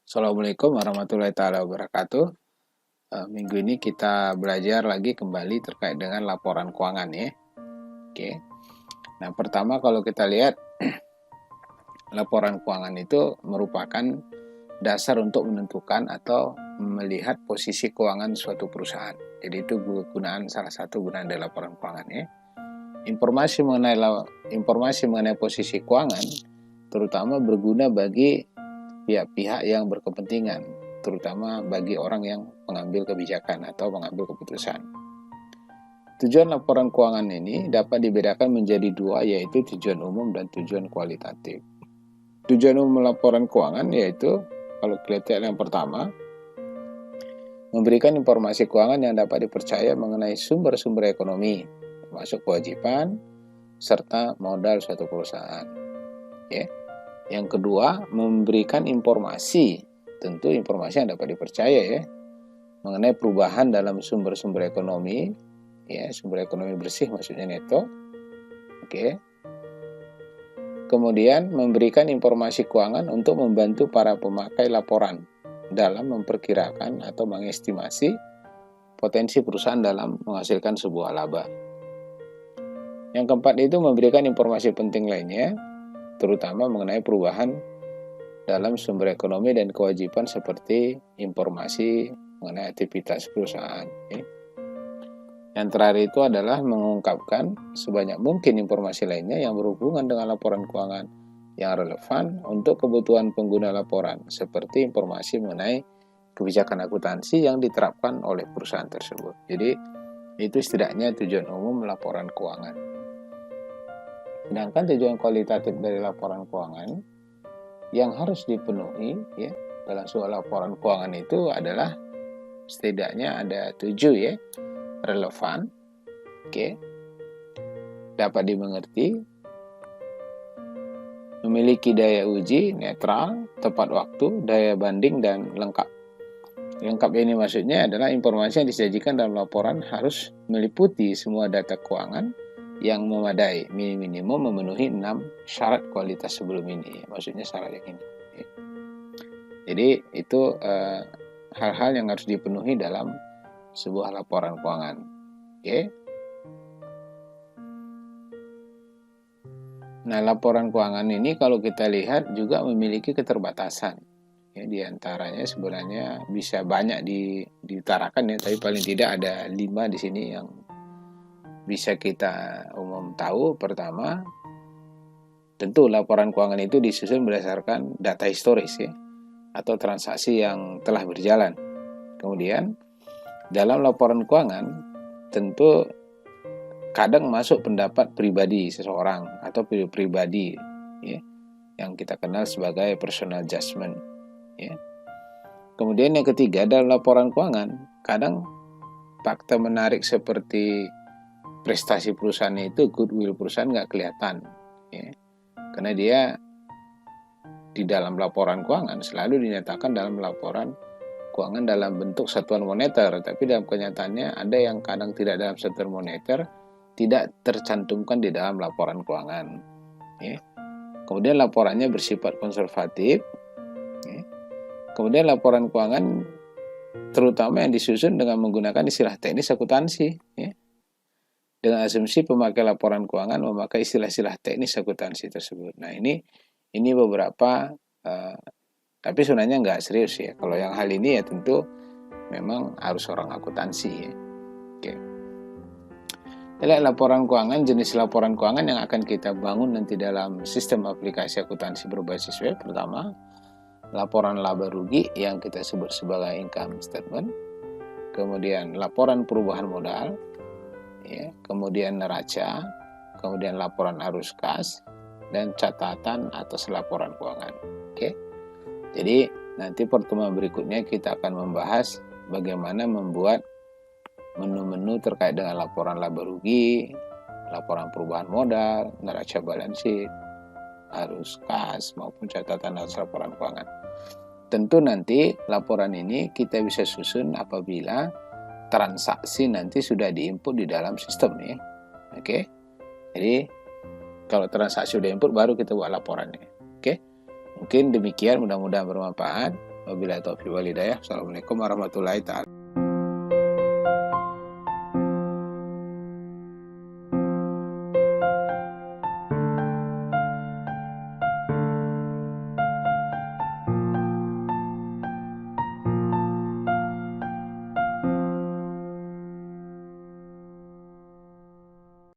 Assalamualaikum warahmatullahi taala wabarakatuh. Minggu ini kita belajar lagi kembali terkait dengan laporan keuangan ya. Oke. Nah, pertama kalau kita lihat laporan keuangan itu merupakan dasar untuk menentukan atau melihat posisi keuangan suatu perusahaan. Jadi itu salah satu gunaan dari laporan keuangan ya. Informasi mengenai posisi keuangan terutama berguna bagi pihak-pihak yang berkepentingan, terutama bagi orang yang mengambil kebijakan atau mengambil keputusan. Tujuan laporan keuangan ini dapat dibedakan menjadi dua, yaitu tujuan umum dan tujuan kualitatif. Tujuan umum laporan keuangan yaitu, kalau kita lihat yang pertama, memberikan informasi keuangan yang dapat dipercaya mengenai sumber-sumber ekonomi, termasuk kewajiban, serta modal suatu perusahaan. Ya. Yang kedua, memberikan informasi, tentu informasi yang dapat dipercaya ya, mengenai perubahan dalam sumber-sumber ekonomi, ya, sumber ekonomi bersih maksudnya neto. Oke. Kemudian memberikan informasi keuangan untuk membantu para pemakai laporan dalam memperkirakan atau mengestimasi potensi perusahaan dalam menghasilkan sebuah laba. Yang keempat itu memberikan informasi penting lainnya, terutama mengenai perubahan dalam sumber ekonomi dan kewajiban seperti informasi mengenai aktivitas perusahaan. Yang terakhir itu adalah mengungkapkan sebanyak mungkin informasi lainnya yang berhubungan dengan laporan keuangan yang relevan untuk kebutuhan pengguna laporan, seperti informasi mengenai kebijakan akuntansi yang diterapkan oleh perusahaan tersebut. Jadi itu setidaknya tujuan umum laporan keuangan. Sedangkan tujuan kualitatif dari laporan keuangan yang harus dipenuhi ya dalam sebuah laporan keuangan itu adalah setidaknya ada 7 ya. Relevan, dapat dimengerti, memiliki daya uji, netral, tepat waktu, daya banding, dan lengkap. Lengkap ini maksudnya adalah informasi yang disajikan dalam laporan harus meliputi semua data keuangan yang memadai, minimum memenuhi 6 syarat kualitas sebelum ini, maksudnya syarat yang ini. Jadi itu hal-hal yang harus dipenuhi dalam sebuah laporan keuangan. Nah, laporan keuangan ini kalau kita lihat juga memiliki keterbatasan. Ya, di antaranya sebenarnya bisa banyak diutarakan ya, tapi paling tidak ada 5 di sini yang bisa kita umum tahu. Pertama, tentu laporan keuangan itu disusun berdasarkan data historis ya, atau transaksi yang telah berjalan. Kemudian dalam laporan keuangan tentu kadang masuk pendapat pribadi seseorang atau pribadi ya, yang kita kenal sebagai personal judgment ya. Kemudian yang ketiga, dalam laporan keuangan kadang fakta menarik seperti prestasi perusahaan itu, goodwill perusahaan nggak kelihatan ya, karena dia di dalam laporan keuangan selalu dinyatakan dalam laporan keuangan dalam bentuk satuan moneter, tapi dalam kenyataannya ada yang kadang tidak dalam satuan moneter, tidak tercantumkan di dalam laporan keuangan ya. Kemudian laporannya bersifat konservatif ya. Kemudian laporan keuangan terutama yang disusun dengan menggunakan istilah teknis akuntansi ya, dengan asumsi pemakai laporan keuangan memakai istilah-istilah teknis akuntansi tersebut. Nah ini beberapa tapi sebenarnya nggak serius ya. Kalau yang hal ini ya tentu memang harus orang akuntansi ya. Lihat laporan keuangan, jenis laporan keuangan yang akan kita bangun nanti dalam sistem aplikasi akuntansi berbasis web. Pertama, laporan laba rugi yang kita sebut sebagai income statement. Kemudian laporan perubahan modal ya, kemudian neraca, kemudian laporan arus kas, dan catatan atas laporan keuangan. Jadi nanti pertemuan berikutnya kita akan membahas bagaimana membuat menu-menu terkait dengan laporan laba rugi, laporan perubahan modal, neraca balance sheet, arus kas, maupun catatan atas laporan keuangan. Tentu nanti laporan ini kita bisa susun apabila transaksi nanti sudah diinput di dalam sistem ya. Jadi kalau transaksi sudah input baru kita buat laporannya. Mungkin demikian, mudah-mudahan bermanfaat. Wabillahi taufiq wal hidayah. Assalamualaikum warahmatullahi taala.